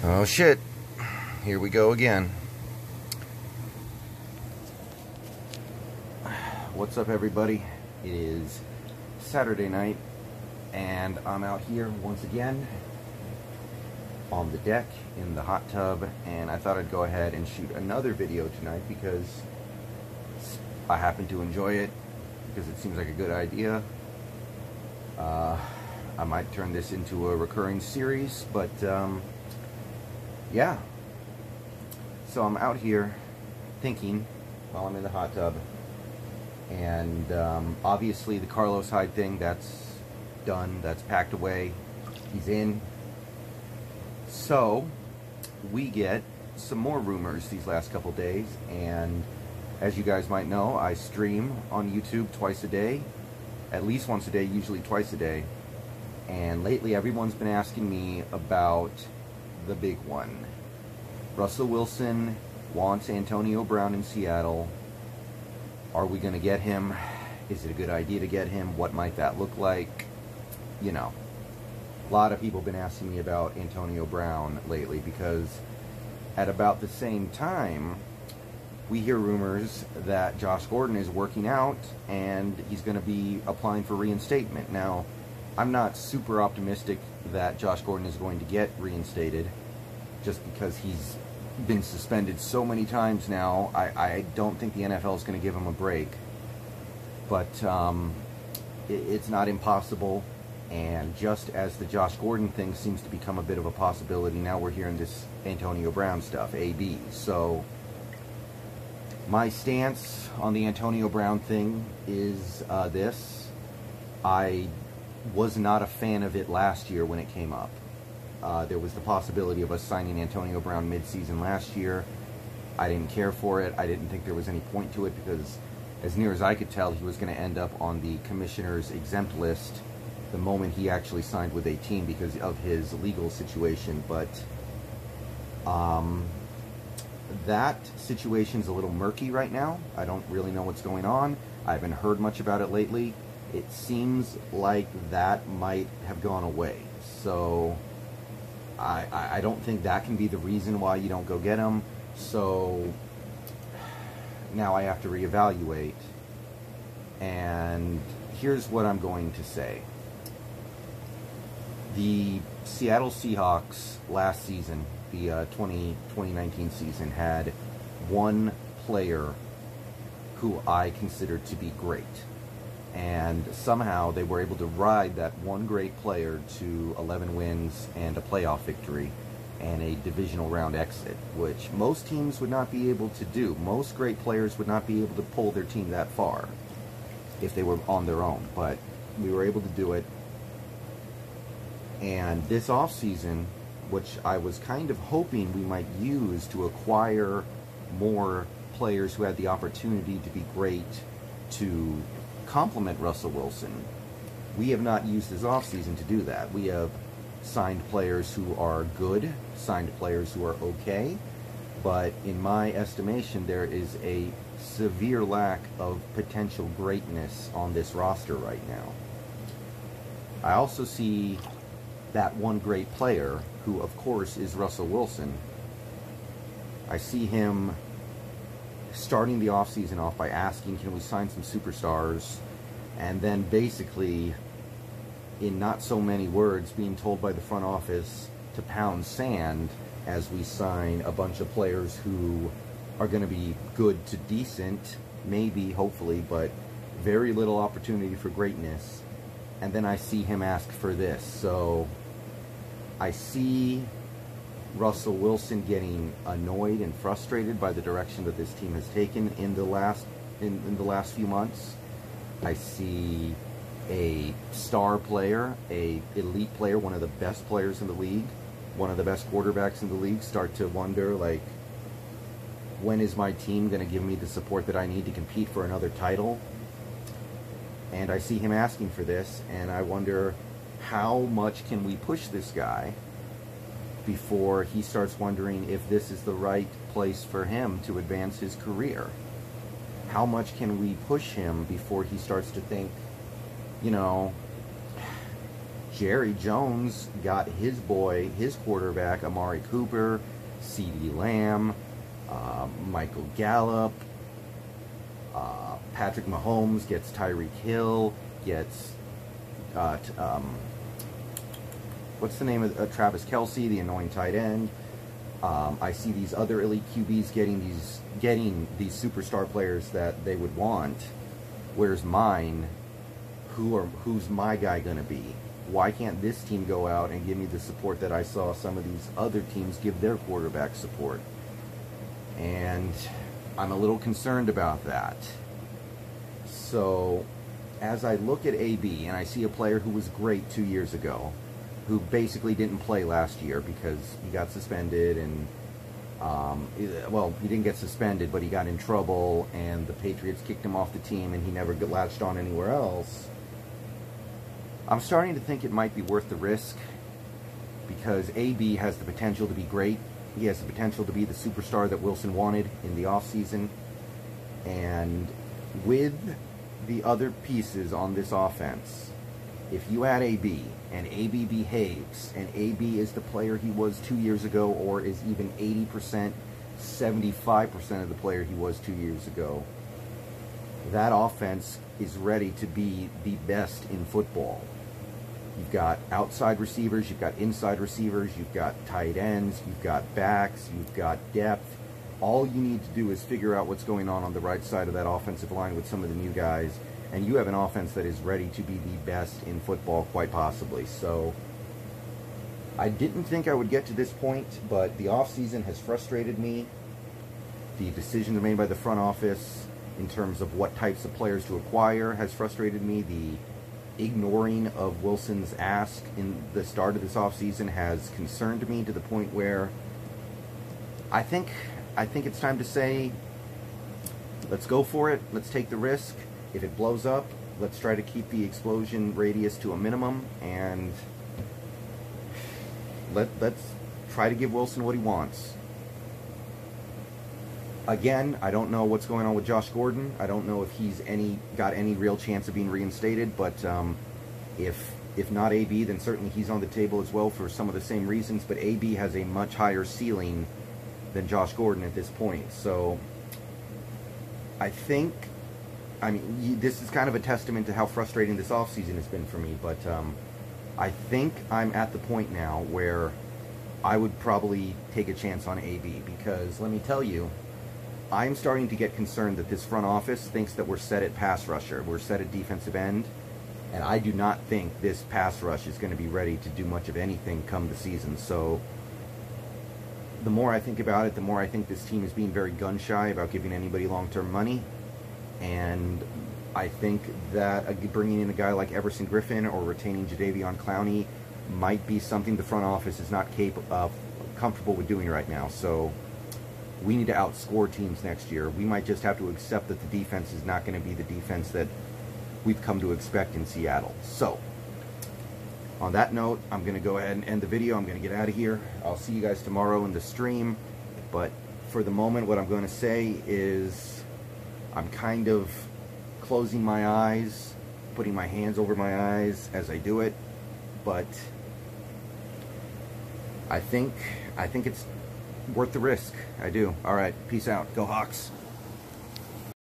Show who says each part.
Speaker 1: Oh shit, here we go again. What's up, everybody? It is Saturday night and I'm out here once again on the deck in the hot tub, and I thought I'd go ahead and shoot another video tonight because I happen to enjoy it, because it seems like a good idea. I might turn this into a recurring series, but yeah. So I'm out here thinking while I'm in the hot tub, and obviously the Carlos Hyde thing, that's done, that's packed away, he's in. So we get some more rumors these last couple days, and as you guys might know, I stream on YouTube twice a day, at least once a day, usually twice a day. And lately everyone's been asking me about the big one. Russell Wilson wants Antonio Brown in Seattle. Are we going to get him? Is it a good idea to get him? What might that look like? You know, a lot of people have been asking me about Antonio Brown lately, because at about the same time, we hear rumors that Josh Gordon is working out and he's going to be applying for reinstatement. Now, I'm not super optimistic that Josh Gordon is going to get reinstated, just because he's been suspended so many times now. I don't think the NFL is going to give him a break. But it's not impossible. And just as the Josh Gordon thing seems to become a bit of a possibility, now we're hearing this Antonio Brown stuff, AB. So my stance on the Antonio Brown thing is this. I was not a fan of it last year when it came up. There was the possibility of us signing Antonio Brown mid-season last year. I didn't care for it. I didn't think there was any point to it, because as near as I could tell, he was going to end up on the commissioner's exempt list the moment he actually signed with a team because of his legal situation. But that situation's a little murky right now. I don't really know what's going on. I haven't heard much about it lately. It seems like that might have gone away. So I don't think that can be the reason why you don't go get him. So now I have to reevaluate. And here's what I'm going to say. The Seattle Seahawks last season, the 2019 season, had one player who I considered to be great. And somehow they were able to ride that one great player to 11 wins and a playoff victory and a divisional round exit, which most teams would not be able to do. Most great players would not be able to pull their team that far if they were on their own, but we were able to do it. And this offseason, which I was kind of hoping we might use to acquire more players who had the opportunity to be great to complement Russell Wilson, we have not used this offseason to do that. We have signed players who are good, signed players who are okay, but in my estimation, there is a severe lack of potential greatness on this roster right now. I also see that one great player, who of course is Russell Wilson. I see him starting the offseason off by asking, can we sign some superstars? And then basically, in not so many words, being told by the front office to pound sand as we sign a bunch of players who are going to be good to decent, maybe, hopefully, but very little opportunity for greatness. And then I see him ask for this. So I see Russell Wilson getting annoyed and frustrated by the direction that this team has taken in the last few months. I see a star player, a elite player, one of the best players in the league, one of the best quarterbacks in the league, start to wonder, like, when is my team going to give me the support that I need to compete for another title? And I see him asking for this, and I wonder, how much can we push this guy before he starts wondering if this is the right place for him to advance his career? How much can we push him before he starts to think, you know, Jerry Jones got his boy, his quarterback, Amari Cooper, CeeDee Lamb, Michael Gallup, Patrick Mahomes gets Tyreek Hill, gets what's the name of Travis Kelce, the annoying tight end. I see these other elite QBs getting these superstar players that they would want. Where's mine? Who's my guy gonna be? Why can't this team go out and give me the support that I saw some of these other teams give their quarterback support? And I'm a little concerned about that. So as I look at AB and I see a player who was great 2 years ago, who basically didn't play last year because he got suspended and, well, he didn't get suspended, but he got in trouble and the Patriots kicked him off the team and he never latched on anywhere else. I'm starting to think it might be worth the risk because AB has the potential to be great. He has the potential to be the superstar that Wilson wanted in the offseason. And with the other pieces on this offense, if you add AB and AB behaves and AB is the player he was 2 years ago or is even 80%, 75% of the player he was 2 years ago, that offense is ready to be the best in football. You've got outside receivers, you've got inside receivers, you've got tight ends, you've got backs, you've got depth. All you need to do is figure out what's going on the right side of that offensive line with some of the new guys, and you have an offense that is ready to be the best in football, quite possibly. So I didn't think I would get to this point, but the offseason has frustrated me. The decisions made by the front office in terms of what types of players to acquire has frustrated me. The ignoring of Wilson's ask in the start of this offseason has concerned me to the point where I think it's time to say, let's go for it. Let's take the risk. If it blows up, let's try to keep the explosion radius to a minimum, and let's try to give Wilson what he wants. Again, I don't know what's going on with Josh Gordon. I don't know if he's got any real chance of being reinstated, but if not AB, then certainly he's on the table as well for some of the same reasons, but AB has a much higher ceiling than Josh Gordon at this point. So I mean, this is kind of a testament to how frustrating this offseason has been for me, but I think I'm at the point now where I would probably take a chance on AB, because let me tell you, I'm starting to get concerned that this front office thinks that we're set at pass rusher, we're set at defensive end, and I do not think this pass rush is going to be ready to do much of anything come the season. So the more I think about it, the more I think this team is being very gun-shy about giving anybody long-term money. And I think that bringing in a guy like Everson Griffin or retaining Jadeveon Clowney might be something the front office is not comfortable with doing right now. So we need to outscore teams next year. We might just have to accept that the defense is not going to be the defense that we've come to expect in Seattle. So on that note, I'm going to go ahead and end the video. I'm going to get out of here. I'll see you guys tomorrow in the stream. But for the moment, what I'm going to say is I'm kind of closing my eyes, putting my hands over my eyes as I do it. But I think it's worth the risk. I do. All right. Peace out. Go Hawks.